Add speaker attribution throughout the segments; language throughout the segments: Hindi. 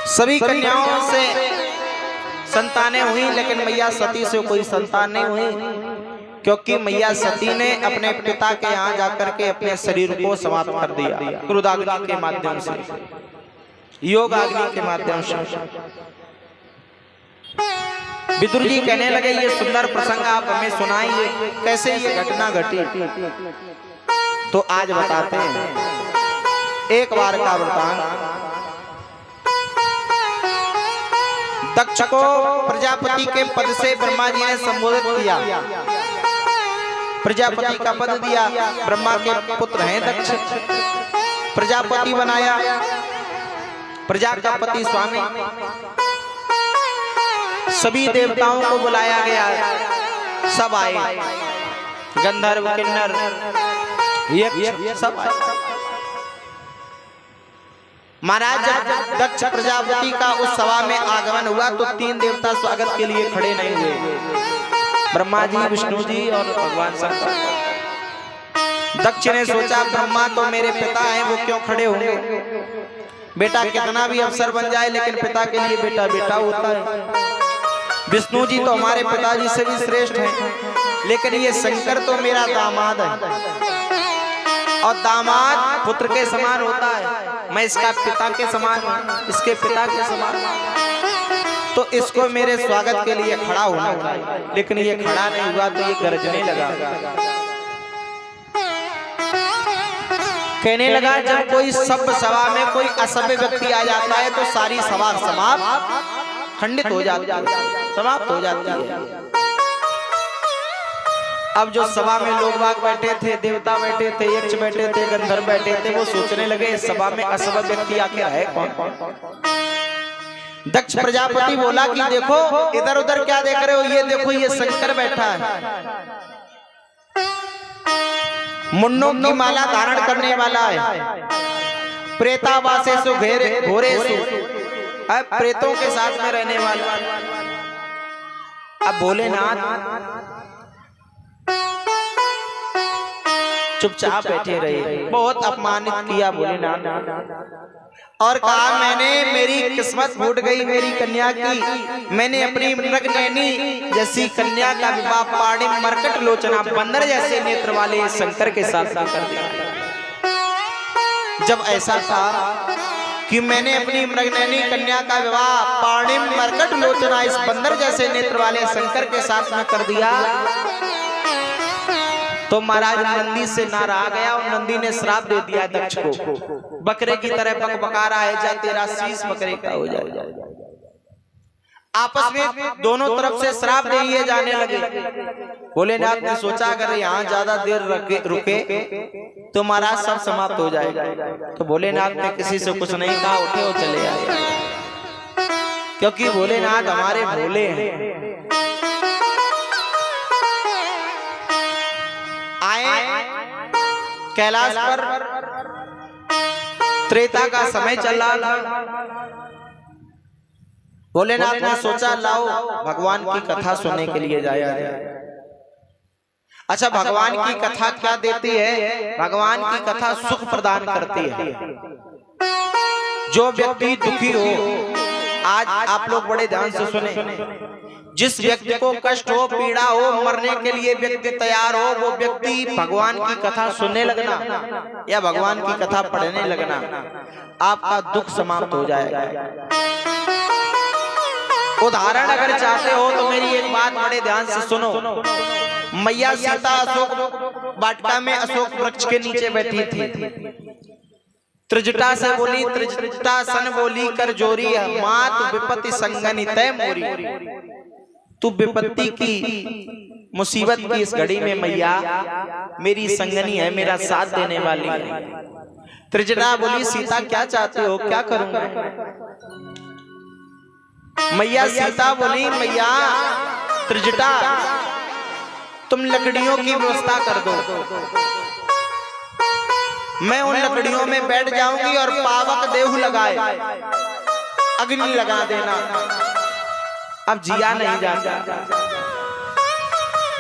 Speaker 1: सभी कन्याओं से संतानें हुई, लेकिन मैया सती से कोई संतान नहीं हुई, क्योंकि मैया सती ने अपने पिता के यहाँ जाकर के अपने शरीर को समाप्त कर दिया क्रोधाग्नि के माध्यम से, योगाग्नि के माध्यम से। विदुर जी कहने लगे ये सुंदर प्रसंग आप हमें सुनाइए, कैसे ये घटना घटी। तो आज बताते हैं एक बार का वृतांत। दक्ष को प्रजापति के पद से ब्रह्मा जी ने संबोधित किया, प्रजापति का पद दिया। ब्रह्मा के पुत्र हैं दक्ष, प्रजापति बनाया, प्रजा का पति स्वामी। सभी देवताओं को बुलाया गया, सब आए, गंधर्व किन्नर यक्ष सब आए। महाराज जब दक्ष प्रजापति का उस सभा में आगमन हुआ तो तीन देवता स्वागत के लिए खड़े नहीं हुए, ब्रह्मा जी, विष्णु जी और भगवान शंकर। दक्ष ने सोचा ब्रह्मा तो मेरे पिता हैं, वो क्यों खड़े होंगे। बेटा कितना भी अफसर बन जाए लेकिन पिता के लिए बेटा बेटा होता है। विष्णु जी तो हमारे पिताजी से भी श्रेष्ठ हैं, लेकिन ये शंकर तो मेरा दामाद है और दामाद पुत्र के समान होता है। मैं इसका पिता के समान हूं, इसके पिता के समान, तो इसको मेरे स्वागत के लिए खड़ा होना चाहिए। लेकिन ये खड़ा नहीं हुआ तो ये गरजने लगा, कहने लगा जब कोई सभ्य सभा में कोई असभ्य व्यक्ति आ जाता है तो सारी सभा समाप्त खंडित हो जाती है, समाप्त हो जाती है। अब जो सभा में लोग बाग बैठे थे, देवता बैठे थे, यक्ष बैठे थे, गंधर्व बैठे थे, वो सोचने लगे इस सभा में असभ्य व्यक्ति आखिर है कौन। दक्ष प्रजापति बोला कि देखो इधर उधर क्या देख रहे हो, ये देखो ये शंकर बैठा है, मुन्नों की माला धारण करने वाला है, प्रेतावासे सु घोरे सु, अब प्रेतों के साथ में रहने वाला। अब भोलेनाथ चुपचाप बैठे रहे, बहुत अपमानित किया भोलेनाथ और कहा मैंने, मेरी किस्मत फूट गई मेरी कन्या की, मैंने अपनी मृगनयनी जैसी कन्या का विवाह पाणी मरकट लोचना बंदर जैसे नेत्र वाले शंकर के साथ कर दिया। जब ऐसा था कि मैंने अपनी मृगनयनी कन्या का विवाह पाणी मरकट लोचना इस बंदर जैसे नेत्र वाले शंकर के साथ में कर दिया, तो महाराज नंदी से ना रहा गया और नंदी ने श्राप दे दिया दक्ष को, बकरे की तरह बकबका रहा है, जा तेरा शीश बकरे का हो जाए। आपस में दोनों तरफ से श्राप दिए जाने लगे। भोलेनाथ ने सोचा अगर यहाँ ज्यादा देर रुके तो महाराज सब समाप्त हो जाएगा, तो भोलेनाथ ने किसी से कुछ नहीं कहा, उठे और चले आए, क्योंकि भोलेनाथ हमारे भोले हैं। आए कैलाश पर, त्रेता का समय चल रहा था। भोलेनाथ ने सोचा लाओ भगवान की कथा सुनने के लिए जाया जाए। अच्छा, भगवान की कथा क्या देती है? भगवान की कथा सुख प्रदान करती है। जो व्यक्ति दुखी हो, आज आप लोग बड़े ध्यान से सुने, जिस व्यक्ति को कष्ट हो, पीड़ा हो, मरने के लिए व्यक्ति तैयार हो, वो व्यक्ति भगवान की कथा सुनने लगना या भगवान की कथा पढ़ने लगना, आपका दुख समाप्त हो जाएगा। उदाहरण अगर चाहते हो तो मेरी एक बात बड़े ध्यान से सुनो। मैया सीता अशोक वाटिका में अशोक वृक्ष के नीचे बैठी थी। त्रिजटा से बोली, त्रिजटा सन बोली कर जोरी, मात विपत्ति संगनि तय मोरी। तू विपत्ति की, मुसीबत की इस घड़ी में मैया मेरी संगनी है, मेरा साथ देने वाली है। त्रिजटा बोली सीता क्या चाहते हो, क्या करूंगा। मैया सीता बोली मैया त्रिजटा तुम लकड़ियों की व्यवस्था कर दो, मैं उन लकड़ियों में बैठ जाऊंगी और पावक देहु लगाए अग्नि लगा देना। अब जिया नहीं जाता।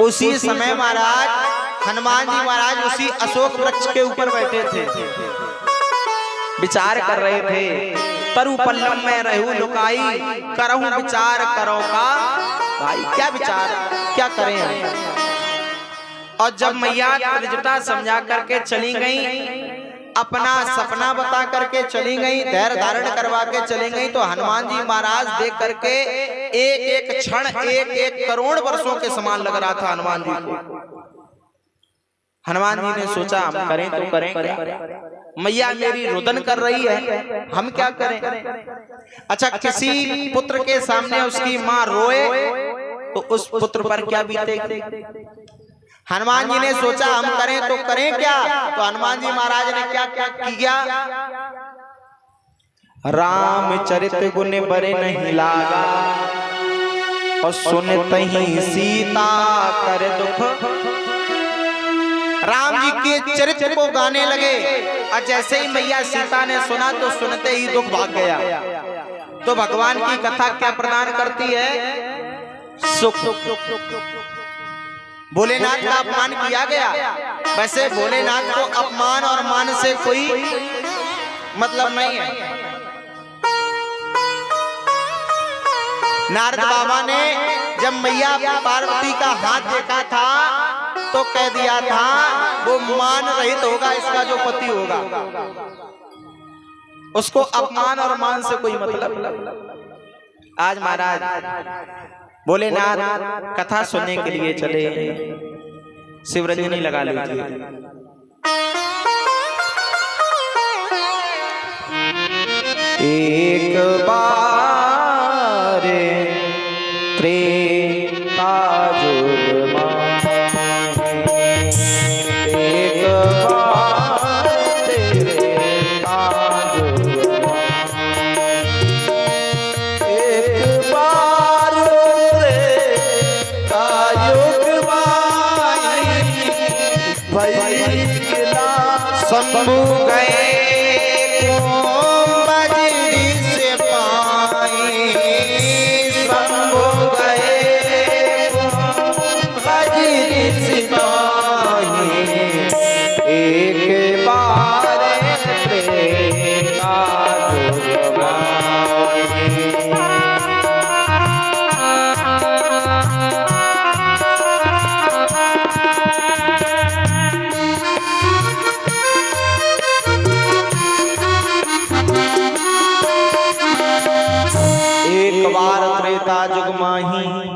Speaker 1: उसी समय महाराज हनुमान जी महाराज उसी अशोक वृक्ष के ऊपर बैठे थे, विचार कर रहे थे तरु पल्लम में रहू लुकाई, करहूं विचार करो का भाई। क्या विचार, क्या करें हम? और जब मैया त्रिजटा समझा करके चली गई, अपना सपना बता करके चली गई, धैर्य धारण करवा के चली गई, तो हनुमान जी महाराज देख करके एक एक क्षण एक एक करोड़ वर्षों के समान लग रहा था हनुमान जी को। हनुमान जी ने सोचा हम करें तो करें क्या, मैया मेरी रुदन कर रही है, हम क्या करें। अच्छा, किसी पुत्र के सामने उसकी माँ रोए तो उस पुत्र पर क्या बीतेगी। हनुमान जी ने सोचा हम करें तो करें क्या, तो हनुमान जी महाराज ने क्या क्या किया। रामचरित गुण बरे नहीं लागा, और सुनते ही सीता कर दुख। राम जी के चरित्र को गाने लगे, और जैसे ही मैया सीता ने सुना तो सुनते ही दुख भाग गया। तो भगवान की कथा क्या प्रदान करती है, सुख। भोलेनाथ का अपमान किया गया, वैसे भोलेनाथ को अपमान और मान से कोई मतलब नहीं है। नारद बाबा ने जब मैया पार्वती का हाथ देखा था तो कह दिया था वो मान रहित होगा, इसका जो पति होगा, उसको अपमान और मान से कोई मतलब। आज महाराज भोलेनाथ कथा सुनने के लिए चले, शिवरंजनी लगा लीजिए। एक बार त्रेता युग माहे, एक बार त्रेता युग माहे, एक बार त्रेता युग माहे, भइला शंभु गए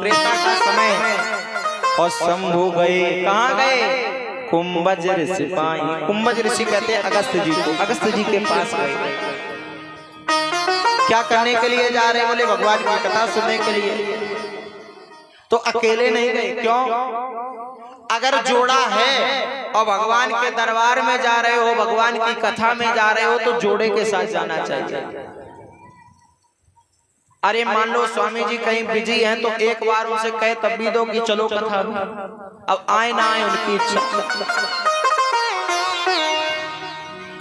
Speaker 1: त्रेता का समय। और शंभु गए, कहाँ गए, कुंभज ऋषि पाई। कुंभज ऋषि कहते हैं अगस्त जी को, अगस्त जी के पास गए। क्या करने के लिए जा रहे, बोले भगवान की कथा सुनने के लिए। तो अकेले नहीं गए, क्यों, अगर जोड़ा है और भगवान के दरबार में जा रहे हो, भगवान की कथा में जा रहे हो, तो जोड़े के साथ जाना चाहिए। अरे मान लो स्वामी जी कहीं बिजी हैं, तो एक बार उनसे कहे तब भी दो कि चलो कथा, अब आए ना आए उनकी इच्छा।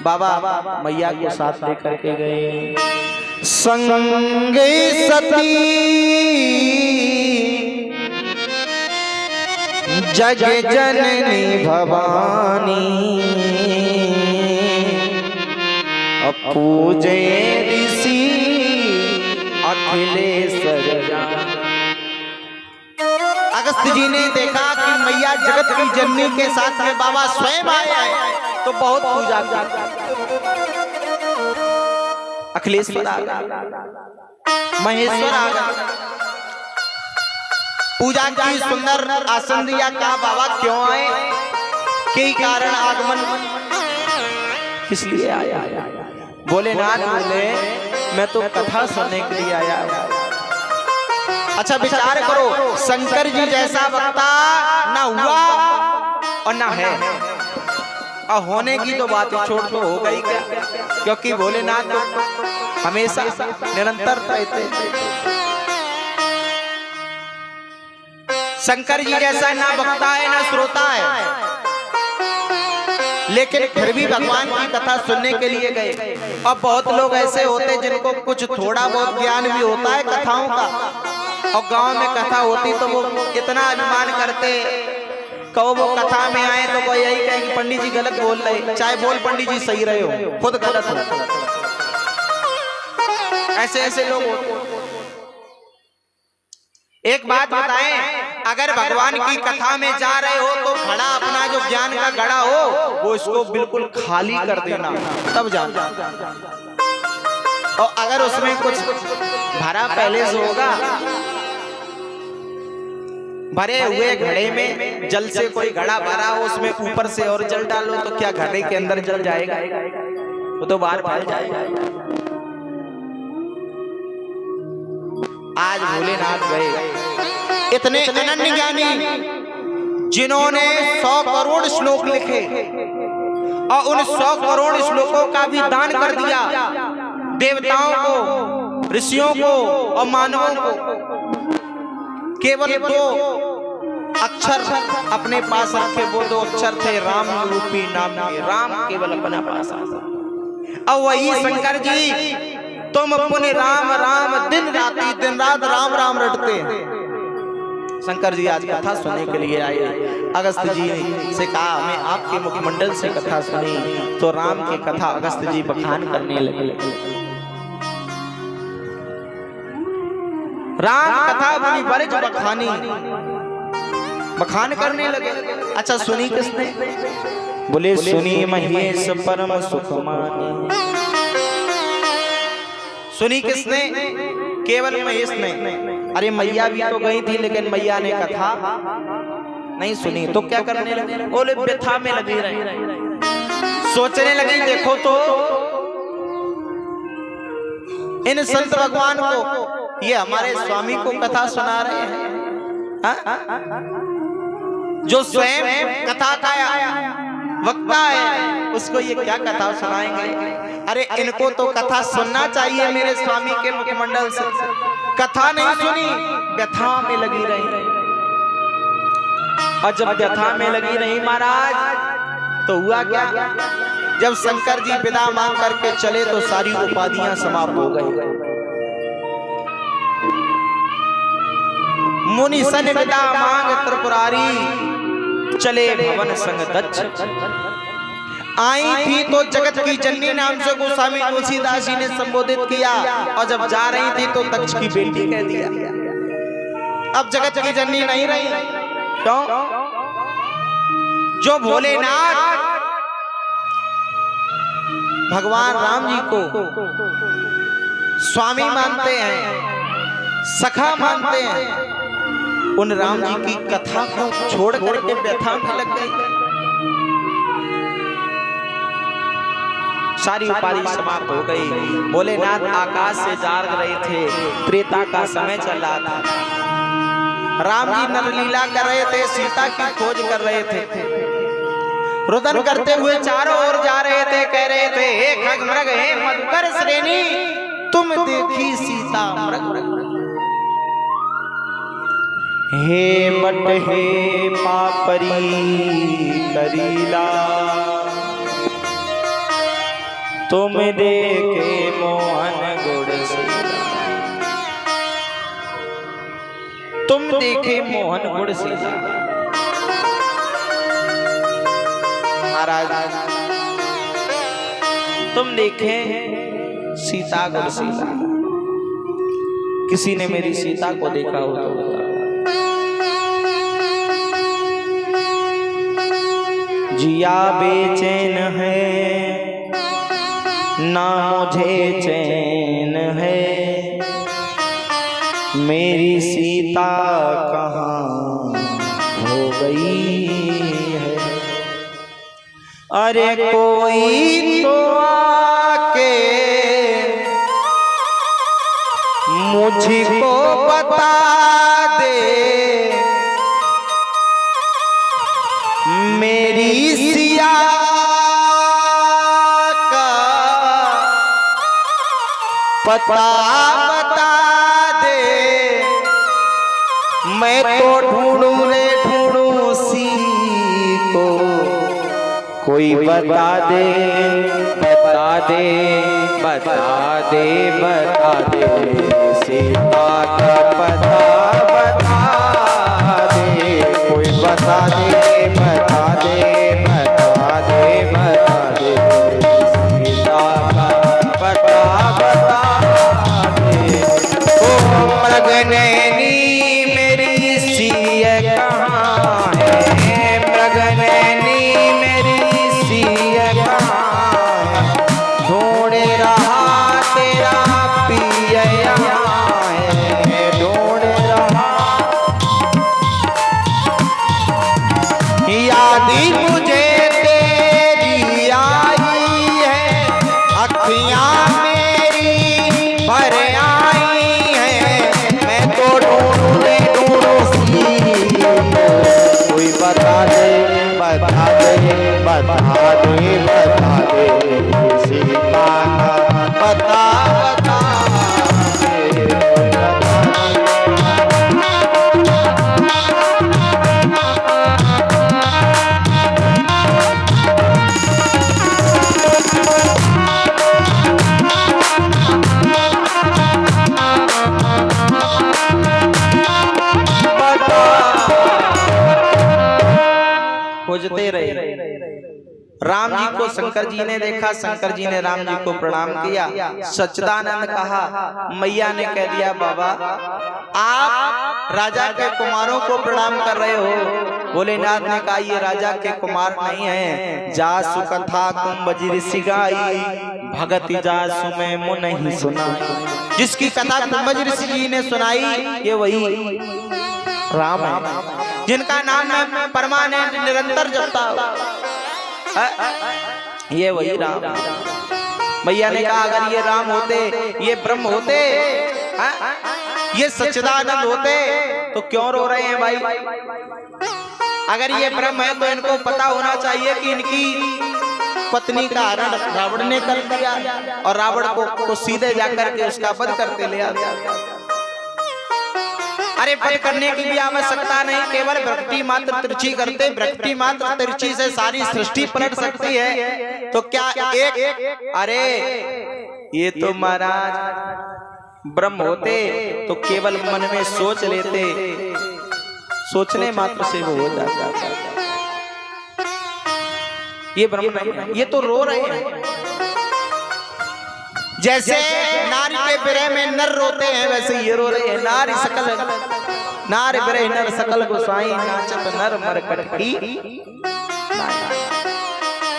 Speaker 1: बाबा मैया को साथ लेकर के गए। संगे सती जग जननी भवानी, पूजे ऋषि अखिलेश्वर। अगस्त जी ने देखा कि मैया जगत की जननी के साथ में बाबा स्वयं आए हैं, तो बहुत पूजा की। अखिलेश्वर आ गया, महेश्वर आ गया, पूजा की, सुंदर आसन दिया। कहा बाबा क्यों आए, के कारण आगमन, किस लिए आया। भोलेनाथ बोले मैं तो कथा सुनने के लिए आया हूं। अच्छा विचार करो, शंकर जी जैसा वक्ता ना हुआ और ना है, और होने की तो बात छोड़ तो हो गई क्या, क्योंकि भोलेनाथ तो हमेशा निरंतर रहते। शंकर जी जैसा ना वक्ता है ना श्रोता है, लेकिन फिर भी भगवान की कथा सुनने के लिए गए। अब बहुत लोग ऐसे होते जिनको कुछ थोड़ा बहुत ज्ञान भी होता है कथाओं का, और गांव में कथा होती तो वो इतना अभिमान करते, कहो वो कथा में आए तो वो यही कहे कि पंडित जी गलत बोल रहे, चाहे बोल पंडित जी सही रहे हो, खुद गलत हो। ऐसे ऐसे लोग होते। एक बात बताएं, अगर भगवान की कथा में जा रहे हो तो घड़ा, अपना जो ज्ञान का घड़ा हो, वो इसको बिल्कुल खाली कर देना, तब जाना। और अगर उसमें कुछ भरा पहले से होगा, भरे हुए घड़े में जल से कोई घड़ा भरा हो, उसमें ऊपर से और जल डालो तो क्या घड़े के अंदर जल जाएगा? वो तो बाहर फैल जाएगा। आज भोलेनाथ गए, इतने अनन्य ज्ञानी जिन्होंने 100 करोड़ श्लोक लिखे और उन 100 करोड़ श्लोकों का भी दान कर दिया देवताओं को, ऋषियों को और मानवों को। केवल 2 अक्षर अपने पास रखे, वो 2 अक्षर थे राम रूपी नाम के। राम केवल अपने पास आता। और वही शंकर जी, तुम अपने राम राम दिन रात राम राम रटते हैं। शंकर जी आज कथा सुनने के लिए आए। अगस्त जी से कहा हमें आपके मुखमंडल से कथा सुनी, तो राम की कथा अगस्त जी बखान करने लगे। राम कथा बड़ी बरज बखानी, बखान करने लगे। अच्छा सुनी किसने? बोले सुनी महेश परम सुख माने। सुनी किसने? केवल महेश ने। अरे मैया भी तो गई थी, लेकिन मैया ने कथा नहीं सुनी, तो क्या करने लगे? बोले व्यथा में लगे रहे, सोचने लगे देखो तो इन संत भगवान को, ये हमारे स्वामी को कथा सुना रहे हैं, जो स्वयं कथा का वक्ता है, उसको ये क्या कथा सुनाएंगे? अरे इनको तो कथा सुनना चाहिए मेरे स्वामी के मुखमंडल से। कथा नहीं सुनी, व्यथा में लगी रही। और जब व्यथा में लगी रही महाराज, तो हुआ क्या? जब शंकर जी विदा मांग करके चले तो सारी उपाधियां समाप्त हो गई। मुनि सन विदा मांग त्रिपुरारी, चले भवन संग दक्ष। आई थी तो जगत की जननी नाम से गोस्वामी तुलसीदास जी ने संबोधित किया, और जब जा रही थी तो दक्ष की बेटी कह दिया। अब जगत की जननी नहीं रही। क्यों? जो भोलेनाथ भगवान राम जी को स्वामी मानते हैं, सखा मानते हैं, उन राम जी की कथा को छोड़ करके व्यथा में लग गई। सारी उपाधि समाप्त हो गई। भोलेनाथ आकाश से जा रहे थे, त्रेता का समय चल रहा था। राम जी नरलीला कर रहे थे, सीता की खोज कर रहे थे, रुदन करते हुए चारों ओर जा रहे थे। कह रहे थे हे खग मृग हे मधुकर श्रेणी, तुम देखी सीता मृग। हे बट हे पापरी करीला, तुम देखे मोहन गुणशीला। तुम देखे मोहन गुणशीला। महाराज तुम देखे सीता गुणशीला। किसी ने मेरी सीता को देखा हो तो बताओ। जिया बेचैन है ना मुझे चैन है, मेरी सीता कहाँ हो गई है। अरे कोई तो आके मुझको बता दे, मेरी सिया का पता बता दे। मैं तो ढूंढूं रे ढूंढूं सी को, कोई बता दे बता दे बता दे बता दे, सीता का पता बता दे। कोई बता दे बता दे बता दे बता दे, सीता का पता बता खोजते रहे। राम जी को शंकर जी ने देखा, शंकर जी ने राम जी को प्रणाम किया। सच्चिदानंद कहा, मैया ने कह दिया बाबा आप राजा के कुमारों को प्रणाम कर रहे हो। भोलेनाथ ने कहा ये राजा के कुमार नहीं है। जासु कथा कुंभ ऋषि गाई, भगत जासु मैं मुन नहीं सुना। जिसकी कथा कुंभ ऋषि जी ने सुनाई ये वही राम है, जिनका नाम मैं परमानेंट निरंतर जपता हूं, ये वही राम। मैया ने कहा अगर ये राम होते, ये ब्रह्म होते, ये सच्चिदानंद होते तो क्यों रो रहे हैं भाई? अगर ये ब्रह्म है तो इनको पता होना चाहिए कि इनकी पत्नी का हरण रावण ने कर दिया और रावण को सीधे जाकर के उसका वध करते ले आया। अरे वध करने की भी आवश्यकता नहीं, केवल भक्ति मात्र तिरछी करते, भक्ति मात्र तिरछी से सारी सृष्टि पलट सकती है। तो क्या एक अरे ये तो महाराज ब्रह्म होते तो केवल मन में सोच लेते, सोचने मात्र से वो हो जाता। ये ब्रह्म नहीं, ये तो रो रहे हैं। जैसे नारी के विरह में नर रोते हैं वैसे ये रो रहे हैं। नारी सकल नारी विरह नर सकल गोसाई, नाचत नर मरकट की।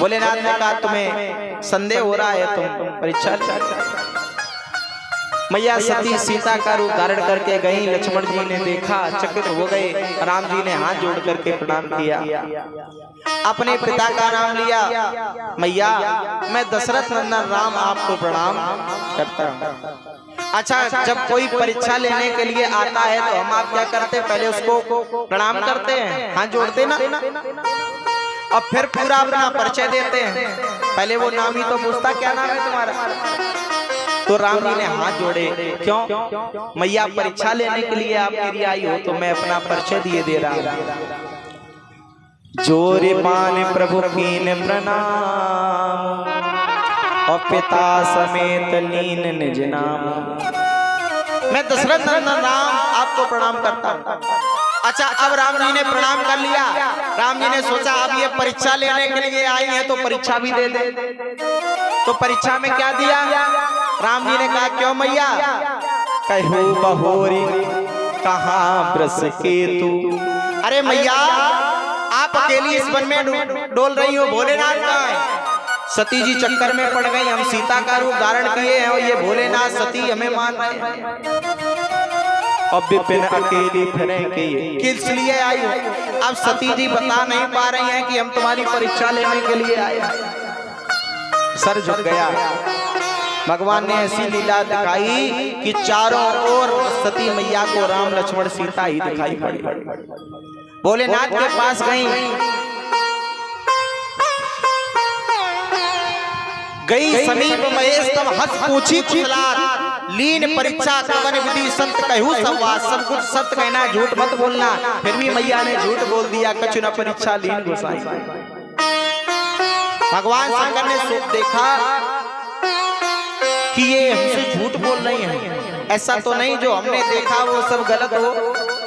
Speaker 1: भोलेनाथ ने कहा तुम्हें संदेह हो रहा है, तुम परीक्षा। मैया सती सीता का रूप धारण करके गई। लक्ष्मण जी ने देखा, चकित हो गए। राम जी ने हाथ जोड़ करके प्रणाम किया, अपने पिता का नाम लिया। मैया मैं दशरथ नंदन राम आपको प्रणाम करता हूँ। अच्छा जब कोई परीक्षा लेने के लिए आता है तो हम आप क्या करते, पहले उसको प्रणाम करते हैं, हाथ जोड़ते ना, और फिर पूरा अपना परिचय देते हैं। पहले वो नाम ही तो पूछता क्या नाम है तुम्हारा। तो राम जी ने हाथ जोड़े, क्यों? मैया परीक्षा लेने के लिए आप मेरी आई हो तो मैं अपना परिचय दिए दे रहा हूँ। जोरे पान प्रभु कीन प्रणाम, और पिता समेत लीन निज नाम। मैं दशरथ नंदन राम आपको प्रणाम करता हूँ। अच्छा अब राम जी ने प्रणाम कर लिया। राम जी ने सोचा अब ये परीक्षा लेने के लिए आई है तो परीक्षा भी दे दे। तो परीक्षा में क्या दिया? राम जी ने कहा क्यों मैया? कहू बहोरी कहाँ ब्रस केतु। अरे मैया आप अकेली इस वन में डोल रही हो, भोलेनाथ कहाँ है? सती जी चक्कर में पड़ गई, हम सीता का रूप धारण किए हैं और ये भोलेनाथ सती हमें मान रहे हैं। अब विपिन अकेली फिरे किस लिए आई हो? अब सती जी बता नहीं पा रही हैं कि हम तुम्हारी परीक्षा लेने के लिए आए। सर झुक गया। भगवान ने ऐसी लीला दिखाई कि चारों ओर सती मैया को राम लक्ष्मण सीता ही दिखाई पड़ी। भोलेनाथ के पास गई समीप महेश तब हंस पूछी कुशलात, लीन परीक्षा कवन विधि संत कहू संवाद। सब कुछ सत्य कहना, झूठ मत बोलना। फिर भी मैया ने झूठ बोल दिया, कछु न परीक्षा लीन गोसाई। भगवान शंकर ने सोच देखा कि ये हमसे झूठ बोल रही हैं, ऐसा तो नहीं जो हमने देखा वो सब गलत हो।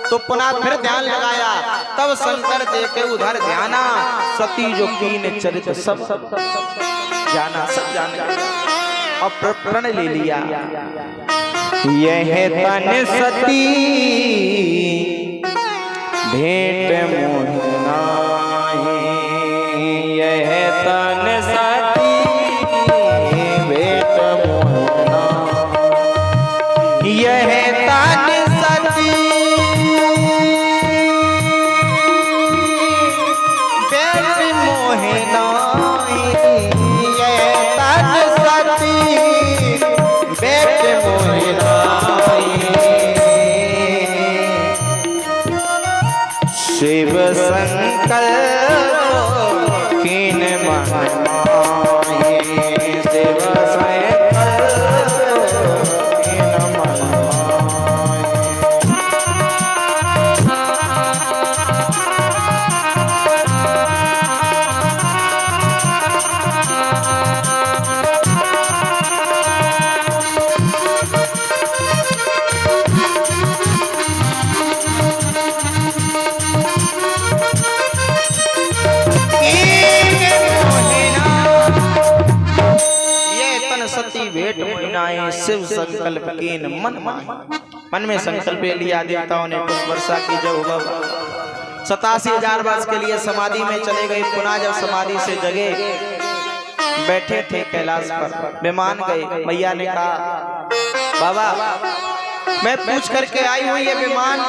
Speaker 1: तो पुनः फिर ध्यान लगाया, तब शंकर देखे उधर ध्याना। सती जो कीन चरित सब जाना, सब जाना और प्रण ले लिया। यह तन सती भेंट मोहना, यह तन सती भेंट मोहना, यह तन सती भेंट मोहना, शिव संकल्प कीन मन माहे, शिव संकल्प कीन मन माहे। बनाए शिव संकल्प कीन मन माहे। मन में संकल्प लिया, देवताओं ने पुष्प वर्षा की। जब 87,000 वर्ष के लिए समाधि में चले गए। पुनः जब समाधि से जगे, बैठे थे कैलाश पर, विमान गए। मैया ने कहा बाबा मैं पूछ करके आई हूँ, ये विमान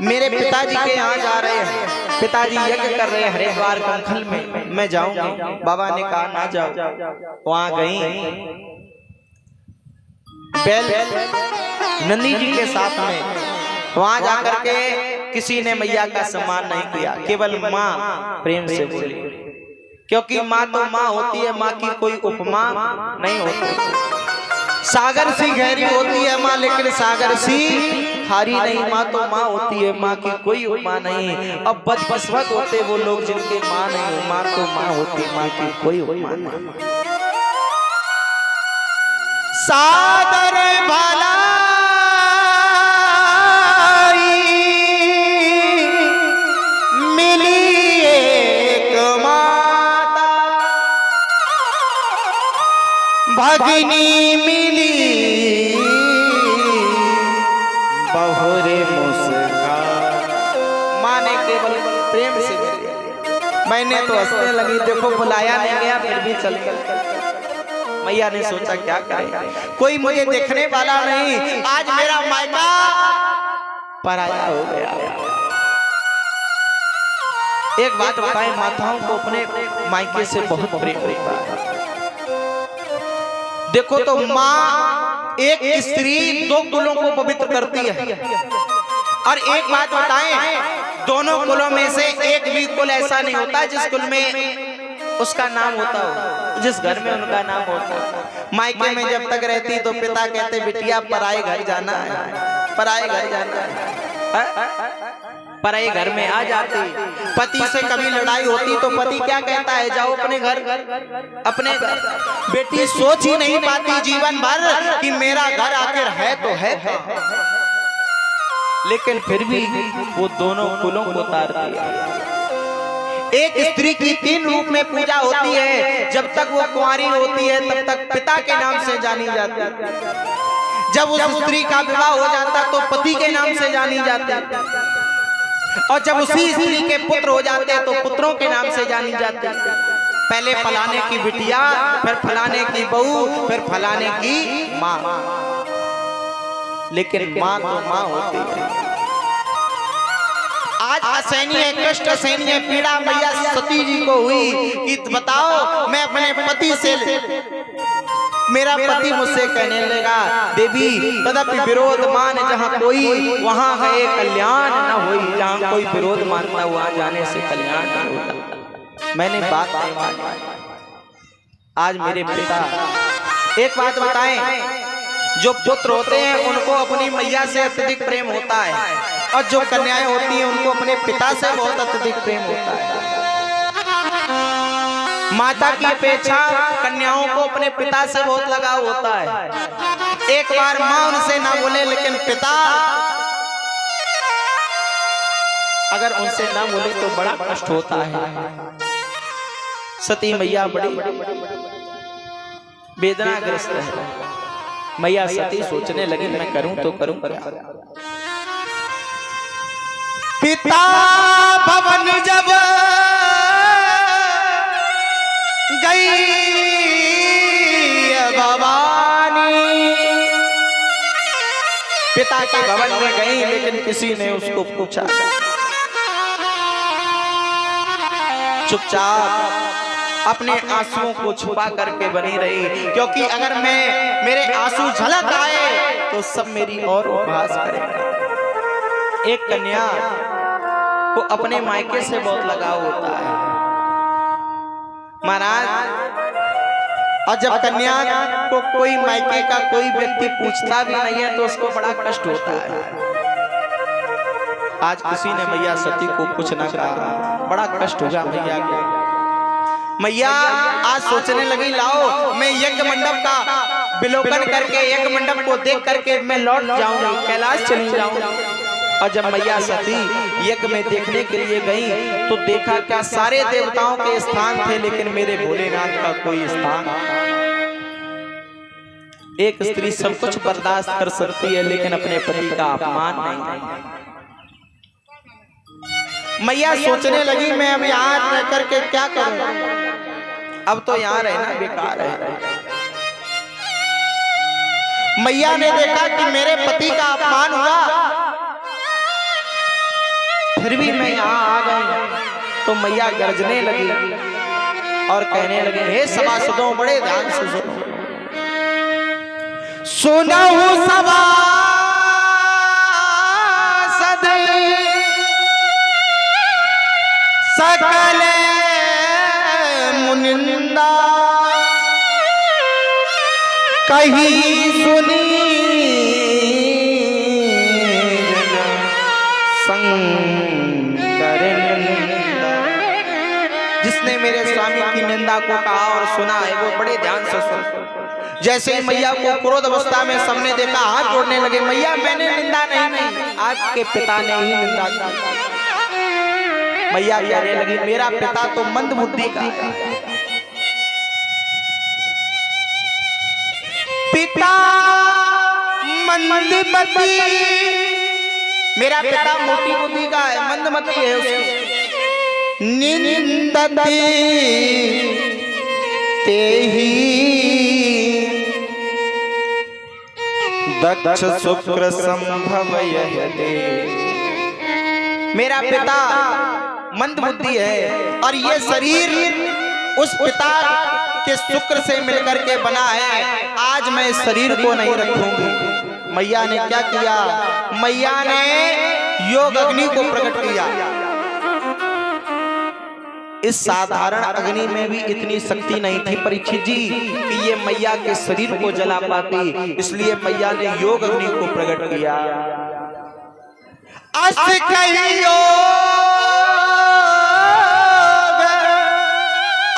Speaker 1: मेरे पिताजी के यहाँ जा रहे हैं, पिताजी यज्ञ कर रहे हैं हरिद्वार कंखल में, मैं जाऊंगी। बाबा ने कहा ना जाओ। वहां गई, बैल नंदी जी के साथ में, वहां जाकर के किसी ने मैया का सम्मान नहीं किया, केवल माँ प्रेम से बोली, क्योंकि माँ तो माँ होती है, माँ की कोई उपमा नहीं होती। सागर सी गहरी होती है माँ, लेकिन सागर सी खारी नहीं। माँ तो माँ होती है, माँ की कोई उपमा नहीं। अब बदकिस्मत होते वो लोग जिनके माँ नहीं हो। माँ तो माँ होती, माँ की कोई उपमा नहीं। सादर भलाई मिली एक माता, भगिनी मिली बहुरे मुस्कान। माँ ने केवल प्रेम से बोली। मैंने तो हंसने लगी, देखो बुलाया नहीं गया फिर भी चल गए। मैया ने सोचा क्या करे, कोई मुझे देखने वाला नहीं, आज मेरा मायका पराया हो गया। एक बात बताएं, माताओं को अपने मायके से बहुत प्रेम होता है। देखो तो माँ एक स्त्री 2 कुलों को पवित्र करती है। और एक बात बताएं, दोनों कुलों में से एक भी कुल ऐसा नहीं होता जिस कुल में उसका नाम होता हो, जिस घर में उनका नाम होता। मायके में जब तक रहती तो पिता कहते बिटिया पराए घर जाना है, पराए घर जाना है। पराए घर में आ जाती, पति से कभी लड़ाई होती तो पति क्या कहता है, जाओ अपने घर, अपने घर। बेटी सोच ही नहीं पाती जीवन भर कि मेरा घर आखिर है तो है, लेकिन फिर भी वो दोनों कुलों को उतारती है। एक स्त्री की 3 रूप में पूजा होती है। जब तक वो कुंवारी होती है तब तक पिता के नाम से जानी जाती है। जब उस स्त्री का विवाह हो जाता तो पति के नाम से जानी जाती, और जब उसी स्त्री के पुत्र हो जाते तो पुत्रों के नाम से जानी जाती। पहले फलाने की बिटिया, फिर फलाने की बहू, फिर फलाने की माँ, लेकिन माँ तो माँ होती है। आज असहनीय कष्ट, असहनीय पीड़ा मैया सती जी को हुई कि बताओ मैं अपने पति से, मेरा पति मुझसे कहने लगा देवी तदपि विरोध मान जहाँ कोई वहाँ है कल्याण न होई। जहाँ कोई विरोध मानता वहाँ जाने से कल्याण नहीं होता। मैंने बात नहीं मानी। आज मेरे पिता, एक बात बताएं, जो पुत्र होते हैं उनको अपनी मैया से अत्यधिक प्रेम होता है, और जो कन्याएं होती हैं उनको अपने पिता से बहुत अत्यधिक प्रेम होता है। माता की अपेक्षा कन्याओं को अपने पिता से बहुत लगाव होता है। एक बार माँ उनसे ना बोले, लेकिन पिता अगर उनसे ना बोले तो बड़ा कष्ट होता है। सती मैया बड़ी वेदनाग्रस्त है। मैया सती सोचने लगी मैं करूं तो करूं क्या। पिता भवन जब गई भवानी, पिता के भवन में गई, लेकिन किसी ने उसको पूछा। चुपचाप अपने आंसुओं को छुपा करके बनी रही, क्योंकि अगर मेरे आंसू झलक आए तो सब मेरी और उपहास करेंगे। एक कन्या को अपने मायके से बहुत लगाव होता है महाराज, और जब कन्या को कोई मायके का कोई व्यक्ति पूछता भी नहीं है तो उसको बड़ा कष्ट होता है। आज किसी ने मैया सती को कुछ ना कहा, बड़ा कष्ट हुआ मैया को। मैया आज सोचने लगी लाओ मैं यज्ञ मंडप का विलोकन करके, यज्ञ मंडप को देख करके मैं लौट जाऊंगी, कैलाश चली जाऊंगी। और जब मैया सती यज्ञ में देखने के लिए गई तो देखा क्या सारे देवताओं के स्थान थे, लेकिन मेरे भोलेनाथ का कोई स्थान। एक स्त्री सब कुछ बर्दाश्त कर सकती है लेकिन अपने पति का अपमान नहीं। मैया सोचने लगी मैं अब यहाँ रह करके क्या करूं, अब तो यहाँ रहना बेकार है। मैया ने देखा कि मेरे पति का अपमान हुआ, फिर भी मैं यहाँ आ गई, तो मैया गरजने लगी और कहने लगे, हे सभासदों बड़े ध्यान से सुनो, सुनहु सभासद सकल मुनिंदा, कहीं सुनी संकर निंदा। जिसने मेरे स्वामी की निंदा को कहा और सुना है वो बड़े ध्यान से सुन। जैसे ही मैया को क्रोध अवस्था में सबने देखा हाथ जोड़ने लगे, मैया मैंने निंदा नहीं, आपके पिता ने ही निंदा की। मैया कहने लगी मेरा पिता तो मंद बुद्धि का, पिता मंदमती, मेरा पिता मोटी बुद्धि का है, मंदमती है उसकी। निंदती तेहि दक्ष शुक्र संभव यहते। मेरा पिता मंद बुद्धि है और ये शरीर उस पिता के शुक्र से मिलकर के बना है, आज मैं इस शरीर को नहीं रखूंगी। मैया ने क्या किया, मैया ने योग अग्नि को प्रकट किया। इस साधारण अग्नि में भी इतनी शक्ति नहीं थी परीक्षित जी कि ये मैया के शरीर को जला पाती, इसलिए मैया ने योग अग्नि को प्रकट किया।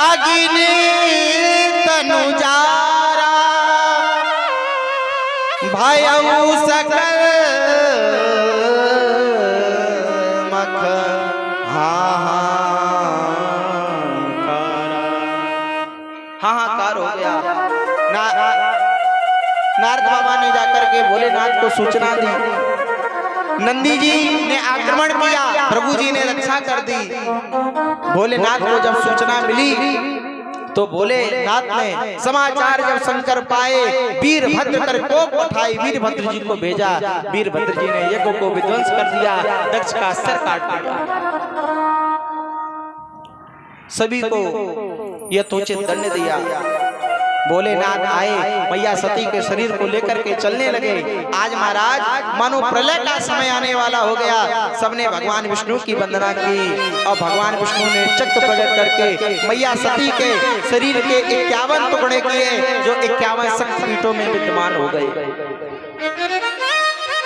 Speaker 1: अग्नि तनुजारा भयउ सकल मख हाहाकार हो गया। नारद बाबा ने जाकर के भोलेनाथ को सूचना दी। नंदी जी ने आक्रमण किया, प्रभु जी ने रक्षा कर दी। भोलेनाथ को जब सूचना मिली तो भोलेनाथ ने समाचार जब शंकर पाए, वीरभद्र कर कोप उठाई, वीरभद्र जी को भेजा। वीरभद्र जी ने यज्ञ को विध्वंस कर दिया, दक्ष का सर काट दिया। सभी को यथोचित दंड दिया। भोलेनाथ आए, मैया सती के शरीर को लेकर के चलने लगे। आज महाराज मानो प्रलय का समय आने वाला हो गया। सबने भगवान विष्णु की वंदना की और भगवान विष्णु ने चक्र प्रकट करके मैया सती के शरीर के 51 टुकड़े किए, जो 51 शक्तिपीठों में विद्यमान हो गए।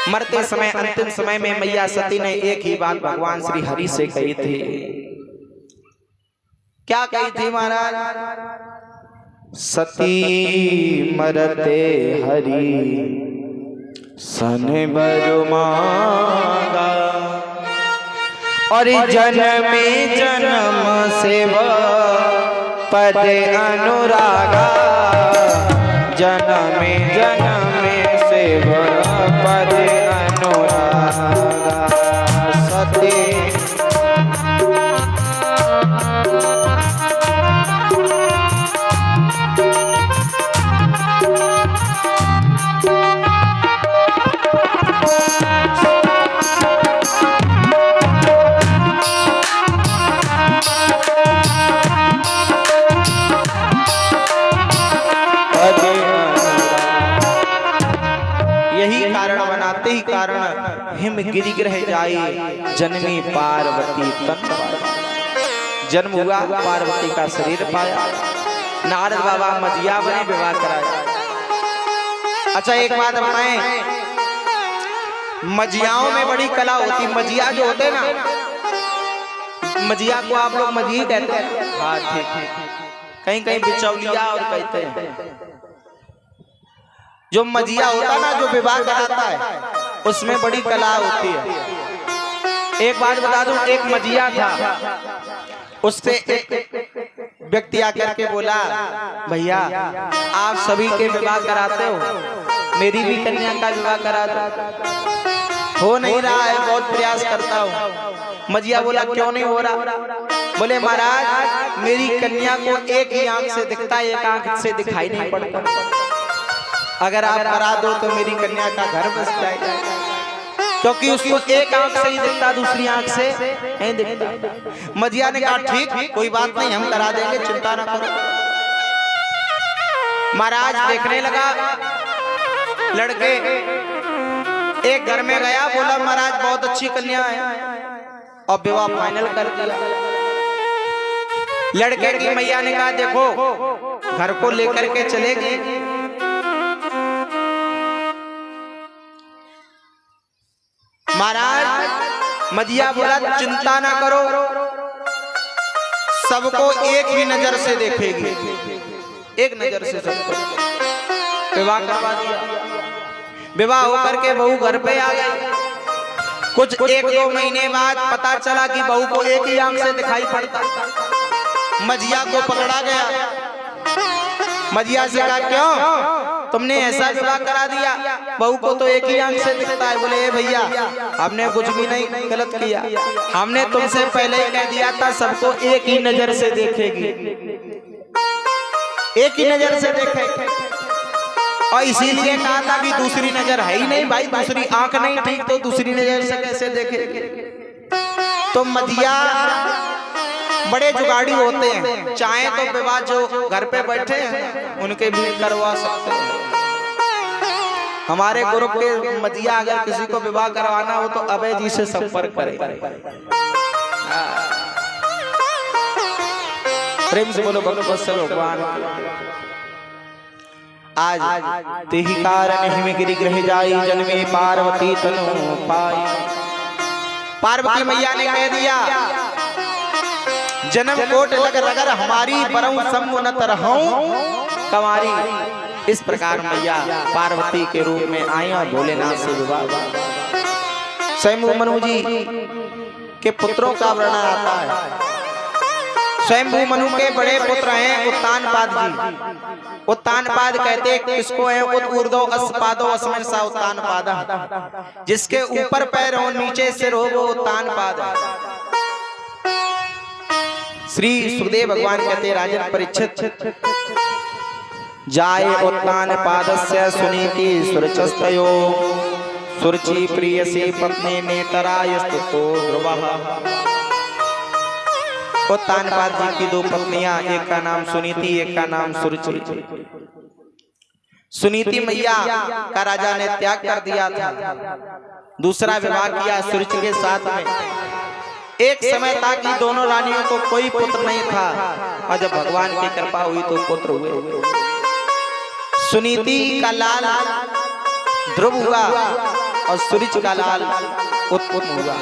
Speaker 1: मरते समय अंतिम समय में मैया सती ने एक ही बात भगवान श्री हरि से कही थी। क्या कही थी महाराज? सती मरते हरि सन बरु मांगा, और जन्मे जन्म सेव पद अनुरागा, जन्मे जन्मे सेव पद अनुरागा। सती कारण हिम गिरि ग्रह जाई, जन्मी पार्वती तन पाया। जन्म हुआ, पार्वती का शरीर पाया। नारद बाबा मजिया बने, विवाह कराया। अच्छा एक बात बताएं, मजियाओं में बड़ी कला होती। मजिया जो होते हैं ना, मजिया को आप लोग मजी कहते हैं। हाँ ठीक, कहीं कहीं बिचौलिया और कहते हैं। जो मजिया होता ना, जो विवाह कराता है, उसमें बड़ी कला होती है। एक बात बता दूं, एक मजिया था, उससे एक व्यक्ति आकर के बोला, भैया आप सभी के विवाह कराते हो, मेरी भी कन्या का विवाह करा दो। हो नहीं रहा है, बहुत प्रयास करता हूँ। मजिया बोला, क्यों नहीं हो रहा? बोले, महाराज मेरी कन्या को एक ही आंख से दिखता है, एक आंख से दिखाई नहीं पड़ता। अगर आप करा दो तो मेरी कन्या का घर बस जाएगा, क्योंकि उसको एक आंख से ही दिखता, दूसरी आंख से नहीं दिखता। मजिया ने कहा, ठीक, कोई बात नहीं, हम करा देंगे, चिंता ना करो। महाराज देखने लगा, लड़के एक घर में गया, बोला, महाराज बहुत अच्छी कन्या है, और विवाह फाइनल कर दिया। लड़के की मैया ने कहा, देखो घर को लेकर के चलेगी। महाराज मजिया बोला, चिंता ना करो, सबको एक ही नजर से देखेगी, एक नजर से सबको। विवाह करवा दिया। विवाह होकर के बहू घर पे आ गई। कुछ 1-2 महीने बाद पता चला कि बहू को एक ही आंख से दिखाई पड़ता। मजिया को पकड़ा गया। मजिया से कहा, क्यों तुमने ऐसा विवाह करा दिया, बहू को तो एक ही आंख से दिखता है। बोले, ए भैया हमने कुछ भी नहीं गलत किया, हमने तुमसे पहले ही कह दिया था सबको एक ही नजर से देखेगी, एक ही नजर से देखेगी, और इसीलिए कहा था कि दूसरी नजर है ही नहीं भाई, दूसरी आंख नहीं ठीक तो दूसरी नजर से कैसे देखेगी। तो मजिया बड़े जुगाड़ी होते हैं, चाहे तो विवाह जो घर पे बैठे हैं उनके भी करवा सकते हैं। हमारे ग्रुप के मजिया अगर किसी को विवाह करवाना हो तो अभय जी से संपर्क करें। प्रेम से बोलो भगवान। आज तेहि कारण हिम गिरि ग्रह जाई, जन्मे पार्वती तनु पाई। पार्वती मैया ने कह दिया, जन्म कोट लग रगर हमारी, परम सम्मु न तरहूं कमारी। इस प्रकार मैया पार्वती के रूप में आई और भोलेनाथ से विवाह। स्वयं मनु जी के पुत्रों का वर्णन आता है। स्वयं मनु के बड़े पुत्र हैं उत्तानपाद जी। उत्तानपाद कहते किसको है? ऊर्ध्व अस्पादो अस्मिन् सा उत्तानपाद, जिसके ऊपर पैर हो नीचे सिर हो वो उत्तानपाद है। श्री सुखदेव भगवान कहते, राजन परीक्षित जाय उत्तानपादस्य सुनीति सुरचस्तयो, सुरचि प्रियसी पत्नी नेतरायस्तुतो ध्रुवः। उत्तानपाद जी की 2 पत्नियां, एक का नाम सुनीति, एक का नाम सुरुचि। सुनीति मैया का राजा ने त्याग कर दिया था, दूसरा विवाह किया सुरुचि के साथ में। एक समय था कि दोनों रानियों को कोई पुत्र नहीं था, और जब भगवान की कृपा हुई तो पुत्र हुए। सुनीति का लाल ध्रुव हुआ और सुरुचि का लाल उत्पन्न हुआ।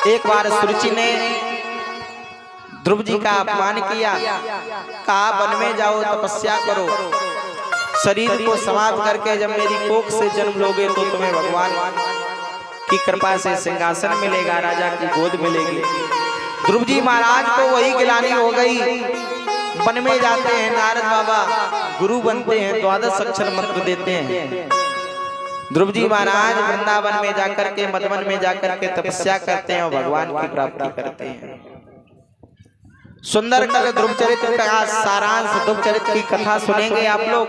Speaker 1: एक बार सुरुचि ने ध्रुव जी का अपमान किया, कहा वन में जाओ तपस्या करो, शरीर को समाप्त करके जब मेरी कोख से जन्म लोगे तो तुम्हें भगवान की कृपा से सिंहासन मिलेगा, राजा की गोद मिलेगी। ध्रुव जी महाराज को वही गिलानी हो गई। वन में जाते हैं, नारद बाबा गुरु बनते हैं, 12 अक्षर मंत्र देते हैं। ध्रुव जी महाराज वृंदावन में जाकर के, मधुवन में जाकर के तपस्या करते हैं और भगवान की प्राप्ति करते हैं। सुंदर कल ध्रुव चरित्र का सारांश, ध्रुव चरित्र की कथा सुनेंगे आप लोग,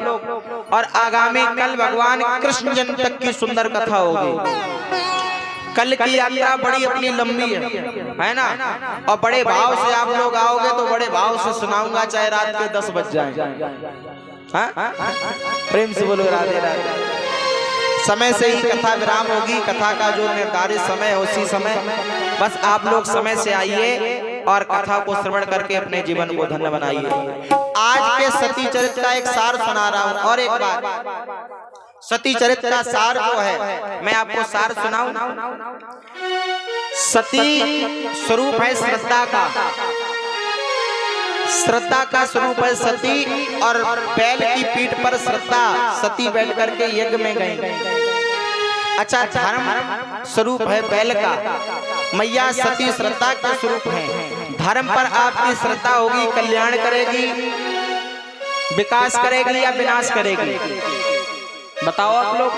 Speaker 1: और आगामी कल भगवान कृष्ण जन्म तक की सुंदर कथा होगी। कल की यात्रा बड़ी अपनी लंबी है ना, और बड़े भाव से आप लोग आओगे तो बड़े भाव से सुनाऊंगा, चाहे रात के 10 बज जाए। प्रेम से बोलो राधे राधे। समय से ही कथा विराम होगी, कथा का जो निर्धारित समय है उसी समय, बस आप लोग समय से आइए और कथा को श्रवण करके अपने जीवन को धन्य बनाइए। आज के सती चरित्र का एक सार सुना रहा हूं। और एक बात, सती चरित्र का सार जो है मैं आपको सार सुनाऊं। सती स्वरूप है श्रद्धा का, श्रद्धा का स्वरूप है सती, और बैल की पीठ पर श्रद्धा सती बैठ करके यज्ञ में गई। अच्छा, धर्म स्वरूप है बैल का, मैया सती श्रद्धा का स्वरूप है। धर्म पर आपकी श्रद्धा होगी, कल्याण करेगी, विकास करेगी या विनाश करेगी? बताओ आप लोग।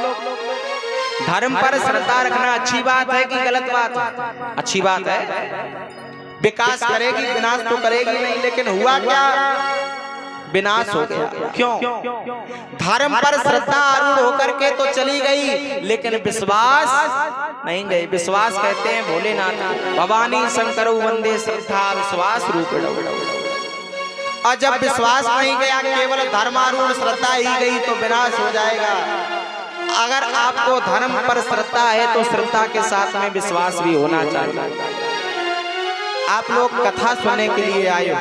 Speaker 1: धर्म पर श्रद्धा रखना अच्छी बात है कि गलत बात है? अच्छी बात है। विकास करेगी, विनाश तो करेगी नहीं, लेकिन हुआ क्या? विनाश हो गया। क्यों? धर्म पर श्रद्धा आरूढ़ होकर के तो चली गई, लेकिन विश्वास नहीं गई। विश्वास कहते हैं भोलेनाथ, भवानी शंकर वंदे श्रद्धा विश्वास रूप। और जब विश्वास नहीं गया, केवल धर्मारूढ़ श्रद्धा ही गई तो विनाश हो जाएगा। अगर आपको धर्म पर श्रद्धा है तो श्रद्धा के साथ में विश्वास भी होना चाहिए। आप लोग कथा सुनने के लिए आए हो,